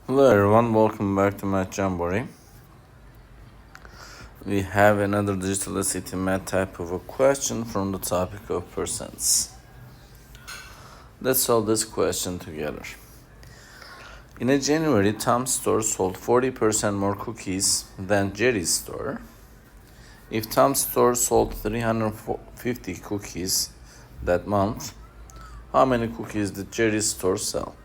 Hello everyone, welcome back to Math Jamboree. We have another digital SAT math type of a question from the topic of percents. Let's solve this question together. In a January, Tom's store sold 40% more cookies than Jerry's store. If Tom's store sold 350 cookies that month, how many cookies did Jerry's store sell?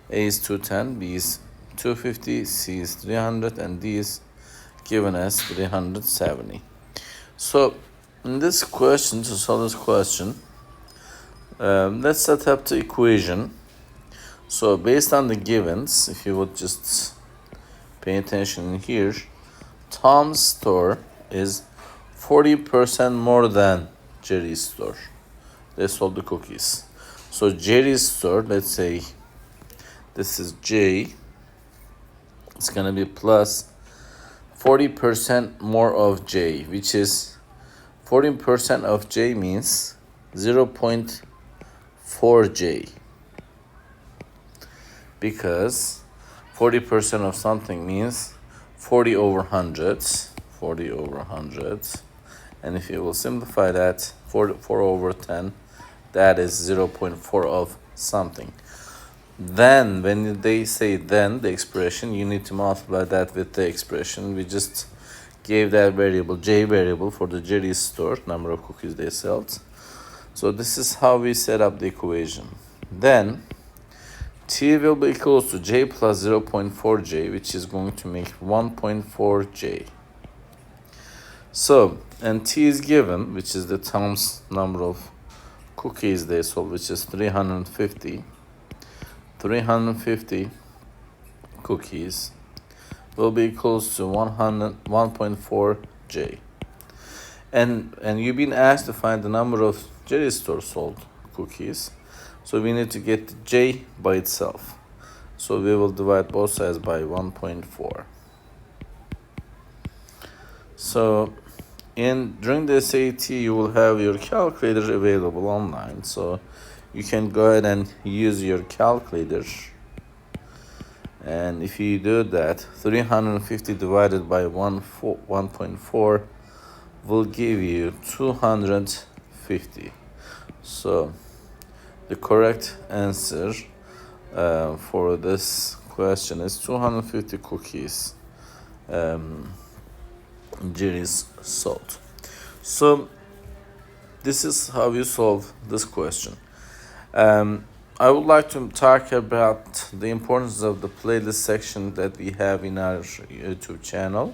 A is 210, B is 250, C is 300, and D is given as 370. So, in this question, to solve this question, let's set up the equation. So, based on the givens, if you would just pay attention here, Tom's store is 40% more than Jerry's store. They sold the cookies. So, Jerry's store, let's say this is J, it's going to be plus 40% more of J, which is 40% of J means 0.4J, because 40% of something means 40 over 100, 40 over 100, and if you will simplify that, 4 over 10, that is 0.4 of something. Then, when they say then, the expression, you need to multiply that with the expression. We just gave that variable, J variable, for the Jerry's store, number of cookies they sold. So this is how we set up the equation. Then, T will be equals to J plus 0.4J, which is going to make 1.4J. So, and T is given, which is the Tom's number of cookies they sold, which is 350. 350 cookies will be equals to 1.4J. And you've been asked to find the number of Jerry's store sold cookies. So we need to get the J by itself. So we will divide both sides by 1.4. So during the SAT, you will have your calculator available online. So you can go ahead and use your calculator. And if you do that, 350 divided by 1.4 will give you 250. So the correct answer for this question is 250 cookies Jerry's sold. So this is how you solve this question. I would like to talk about the importance of the playlist section that we have in our YouTube channel.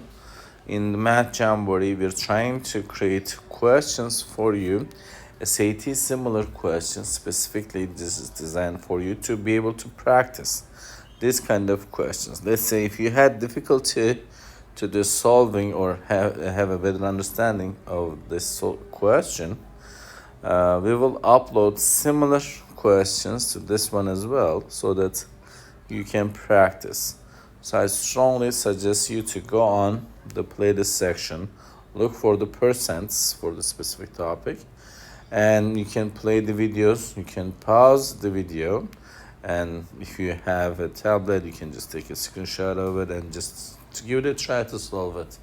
In the Math Jamboree, we're trying to create questions for you, SAT similar questions. Specifically, this is designed for you to be able to practice this kind of questions. Let's say if you had difficulty to do solving or have a better understanding of this question, we will upload similar questions to this one as well, so that you can practice. So I strongly suggest you to go on the playlist section, look for the percents for the specific topic, and you can play the videos. You can pause the video, and if you have a tablet, you can just take a screenshot of it and just give it a try to solve it.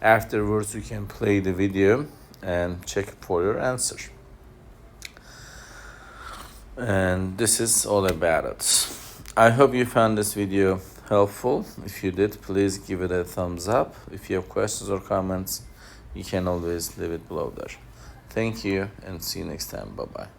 Afterwards, you can play the video and check for your answer. And this is all about it. I hope you found this video helpful. If you did, please give it a thumbs up. If you have questions or comments, you can always leave it below there. Thank you, and see you next time. Bye-bye.